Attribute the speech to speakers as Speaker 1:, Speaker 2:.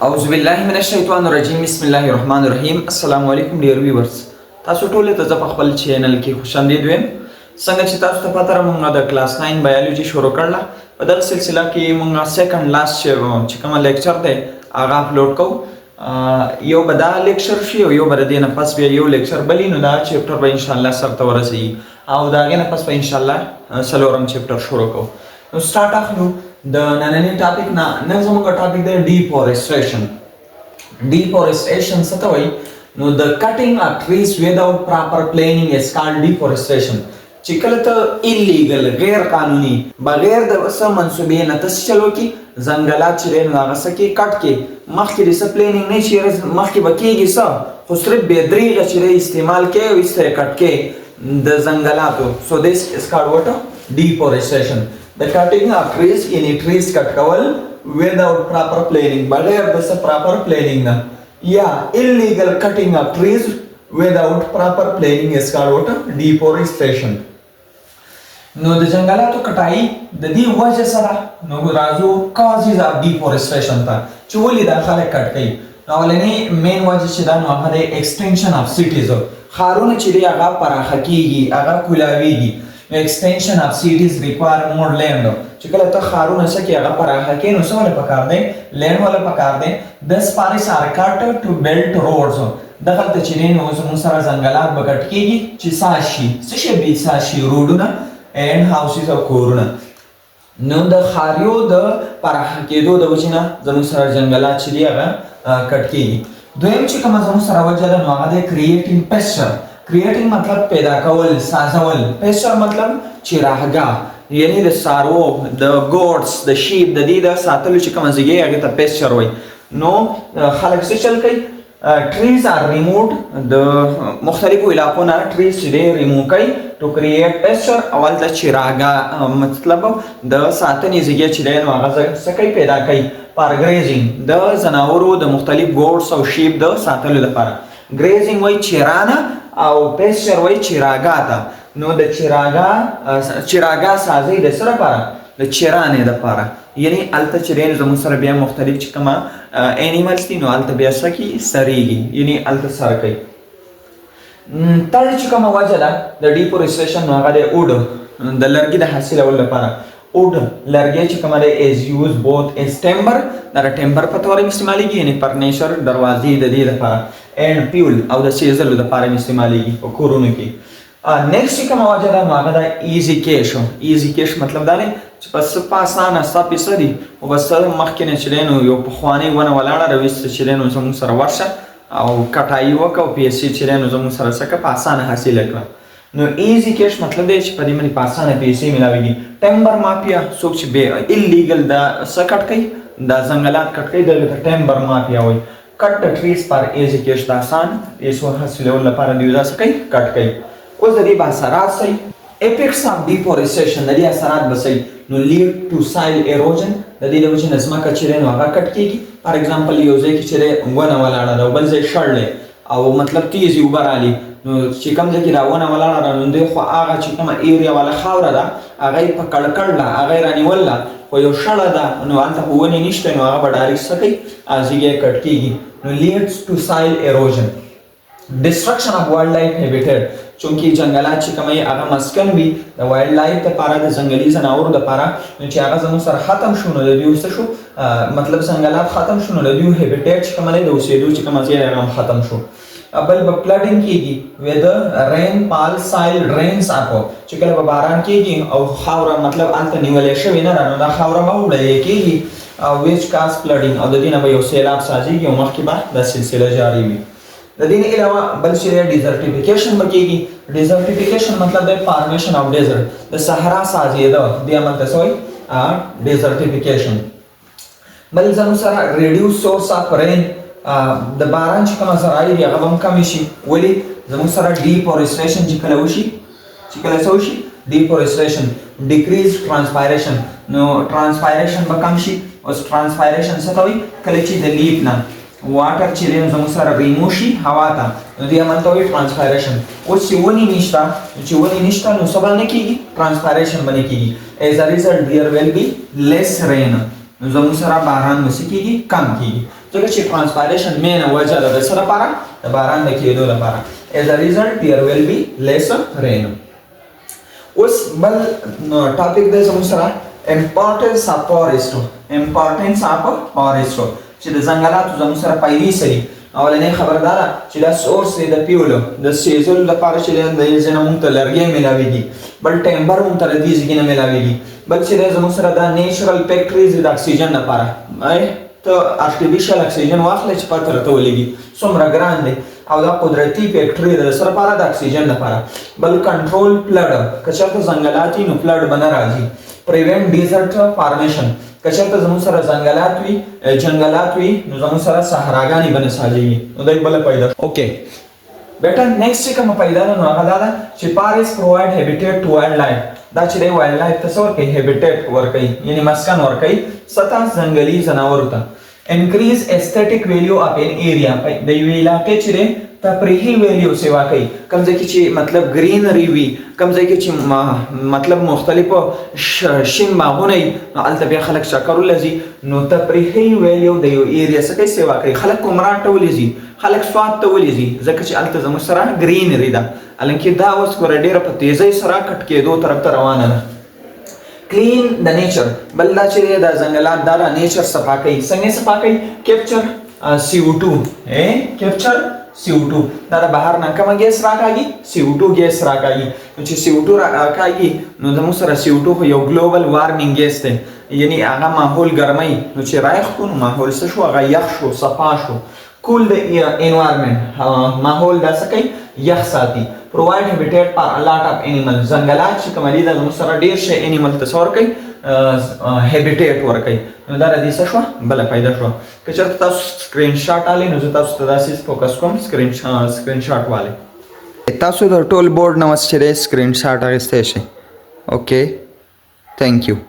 Speaker 1: اعوذ بالله من الشیطان الرجیم بسم الله الرحمن الرحیم السلام علیکم ډیر ویورز تاسو ټول ته په خپل چینل کې خوشاندید وایم څنګه چې تاسو ته پته را موږ د کلاس 9 بایولوژي شروع کړل په دغه سلسله کې موږ سیکنډ لاست چې کوم لیکچر دی هغه اپلوډ کوو یو به دا لیکچر شي او یو به د دې نه پس بیا یو لیکچر بلی نو دا چپټر به ان شاء الله سرته ورسیږي او دا غي نه پس به ان شاء الله سلورم چپټر شروع کوو نو سٹارټ اخلو د نننی ټاپک نه نن زموږ ټاپک دی ډیفورسټریشن څه ته وایي نو د کټینګ اف ټریز وداوت پراپر پلانینګ از کالډ ډیفورسټریشن چې کله ته ایلیګل غیر قانوني بغیر د څه منسوبې نه تاسو چلو کی ځنګلات چې نه هغه څه کې کټ کې مخکې د څه پلانینګ نه شي مخکې بکیږي څه خو صرف بېدریغه چې استعمال کوي او استعمال کټ کې د ځنګلاتو سو دیس از کالډ واټ ډیفورسټریشن the cutting of trees in trees cut کول without proper planning بغیر د proper planning نه یا illegal cutting of trees without proper planning is called what deforestation نو د جنگلاتو کټای د دې وجه سره نو راځو causes of deforestation ته چې ولې دا خلک کټ کوي نو ولني مین وجه چې دا نو هغه extension of cities خارونه چې دی هغه پراخه کیږي هغه کولاویږي extension of cities require more land چې کله ته خارونه سکه هغه پراخه کې نو څه ولا پکار دی لینډ ولا پکار دی د سپارس are cut to build roads دغه ته چې نو موږ سره ځنګلات بغټ کېږي چې ساشي څه شي به ساشي روډونه and houses او کورونه نو د خاریو د پراخه کېدو د وجنه زموږ سره ځنګلات چې دی هغه کټ کېږي دویم چې کوم زموږ سره وجه ده نو هغه creating pasture creating مطلب پیدا کول سازول pasture مطلب چراغا یعنی د سارو د goats د sheep د دې د ساتلو چې کوم ځای هغه ته pasture وای نو خلک څه چل کوي trees are removed د مختلفو علاقو نه trees چې remove کوي to create pasture اول د چراغا مطلب د ساتنې ځای چې دی نو هغه څه کوي پیدا کوي for grazing د زناورو د مختلف goats او sheep د ساتلو لپاره grazing وای چرانه او pasture وای چراغا ته نو د چراغا سازي د سره لپاره د چرانه د لپاره یعنی الته چرین زموږ سره بیا مختلف چې کما انیمالز دي نو الته بیا سکی سریږي یعنی الته سره کوي تر چې کومه وجه ده د ډیفورسټریشن هغه د اوډ د لرګي د حاصل اول لپاره اوډ لرګي چې کومه ده از یوز بوث از ټمبر دا ټمبر په تور استعماليږي یعنی فرنیچر دروازې د دې لپاره and fuel او د سیزلو لپاره استعماليږي په کورونو کې نیکسټ کومه وجه ده هغه د ایزی کیش مطلب دا نه چې پس په اسانه ستاسو سړي او بس مخکې نه چلینو یو په خواني ونه ولاړه رويست چلینو زموږ سره ورشه او کټای وکاو پیسې چلینو زموږ سره سکه په اسانه حاصل کړه نو ایزی کیش مطلب دی چې په دې باندې په اسانه پیسې ملاويږي ټمبر مافیا څوک چې به ایلیګل دا سکټ کوي دا ځنګلات کټ کوي د ټمبر مافیا وي cut the trees پر ایزی کیش دا آسان ایسو حاصلول لپاره دی دا سکه کټ کوي اوس د دې اثرات سي effects of deforestation د دې اثرات بسي نو lead to soil erosion د دې لوجه نظم کا چیرې نو هغه کټ کیږي فار ایگزامپل یو ځای کې چیرې ونه ولاړه دا بل ځای شړلې او مطلب تیزی وبرالي نو چې کوم ځای کې دا ونه ولاړه نو دوی خو هغه چې کومه ایریا ولا خاور ده هغه په کړکړلا هغه رانیول خو یو شړه ده نو انته ونه نشته نو هغه ډایرکټ سکي ازیګه کټ کیږي نو leads to soil erosion destruction of wildlife habitat چونکی جنگلات چې کومه هغه مسکن وي د وایلډ لایف لپاره د ځنګلي ځناورو لپاره چې هغه زموږ سره ختم شونه د دیو څه شو مطلب ځنګلات ختم شونه د دیو هیبیټیټ چې کومه د اوسېدو چې کومه ځای هغه ختم شو بل په پلډینګ کېږي وذ رین پال سایل ډرینز اپ چې کله به باران کېږي او خاور مطلب انت نیولې شوی نه نو دا خاور ما وړي کېږي او ویچ کاس پلډینګ او د دې نه به یو سیلاب سازيږي او مخکې به د سلسله جاری وي د دې علاوه بل چې ډیزرټیفیکیشن بکیږي ډیزرټیفیکیشن مطلب د فارمیشن اف ډیزرټ د صحرا سازیده د عمل ته سوی ډیزرټیفیکیشن بل زموږ سره ریډیوس سورس اف رین د باران چې کوم زراعي هغه هم کم شي ولی زموږ سره ډیفورسټریشن چې کله وشي چې کله سوشي ډیفورسټریشن ډیکریز ټرانسپایریشن نو ټرانسپایریشن به کم شي او ټرانسپایریشن څه کوي کله چې د لیپ نه واټر چې لیم زموږ سره ریموشي هوا ته نو دې عمل ته وایي ټرانسپایریشن اوس چې ونې نشته نو څه به نه کېږي ټرانسپایریشن به نه کېږي ایز ا ریزلټ دیر ویل بي لیس رین نو زموږ سره باران به څه کېږي کم کېږي ځکه چې ټرانسپایریشن مینه وجه ده د څه لپاره د باران د کېدو لپاره as a result there will be less rain اوس بل ټاپک دی زموږ سره importance of forest چې د ځنګلاتو زموږ سره پایلې سري اولنۍ خبر دا ده چې دا سورس دی د پیولو د سیزلو لپاره چې د دې ځای نه موږ ته لرګی میلاویږي بل ټمبر موږ ته د دې ځای نه میلاویږي بل چې دی زموږ سره دا نیچرل فیکټریز د اکسیجن لپاره ته ارټیفیشل اکسیجن واخلې چې پته راته ولګي څومره ګران دی او دا قدرتي فیکټري د سره لپاره د اکسیجن لپاره بل کنټرول فلډ که چېرته ځنګلات وي نو فلډ به نه راځي پریوینټ ډیزرټ فارمیشن که چېرته زموږ سره جنګلات وي نو زموږ سره صحراګانې به نه ساجېږي نو دا بله پیدا اوکې بیټا نیکسټ چې کومه پیدا ده نو هغه دا ده چې فارست پرووایډ هیبیټیټ ټو وایلډ لایف دا چې دی وایلډ لایف ته څه ورکوي هیبیټیټ ورکوي یعنې مسکن ورکوي سطح ځنګلي ځناورو ته انکریز استیټیک ویلیو اف ان ایریا د یوې علاقې چې دی تفریحي ویلیو سیوا کوي کوم ځای کې چې مطلب ګرینري وي کوم ځای کې چې مطلب مختلفو شین باغونه وي نو هلته بیا خلک چکر ولځي نو تفریحي ویلیو د یو ایریا څه کوي سیوا کوي خلک عمران ته ولځي خلک سوات ته ولځي ځکه چې هلته زموږ سره ګرینري ده حالانکې دا اوس ګوره ډېره په تیزۍ سره کټ کېدو طرف ته روانه ده کلین د نیچر بل دا چې دا ځنګلات دا د نیچر صفا کوي څنګه صفا کوي کیپچر CO2 کیپچر CO2 دا د بهر نه کومه ګیس راکاږي CO2 ګیس راکاږي نو چې CO2 راکاږي نو زموږ سره CO2 خو یو ګلوبل وارمینګ ګیس دی یعنی هغه ماحول ګرموي نو چې رایخ کړو نو ماحول څه شو هغه یخ شو صفا شو کول د انوایرمنټ ماحول دا څه کوي یخ ساتي provide habitat for a lot of animals ځنګلات چې کوم دي د زموږ سره ډېر شی انیمل ته څه ورکوي هیبیټیټ ورکوي نو دا د دې څه شوه بله پیدا شوه که چېرته تاسو سکرین شاټ والئ نو زه تاسو ته داسې فوکس کوم سکرین شاټ والئ تاسو د ټول بورډ نه اوس چې دی سکرین شاټ اخیستی شئ اوکې تھینک یو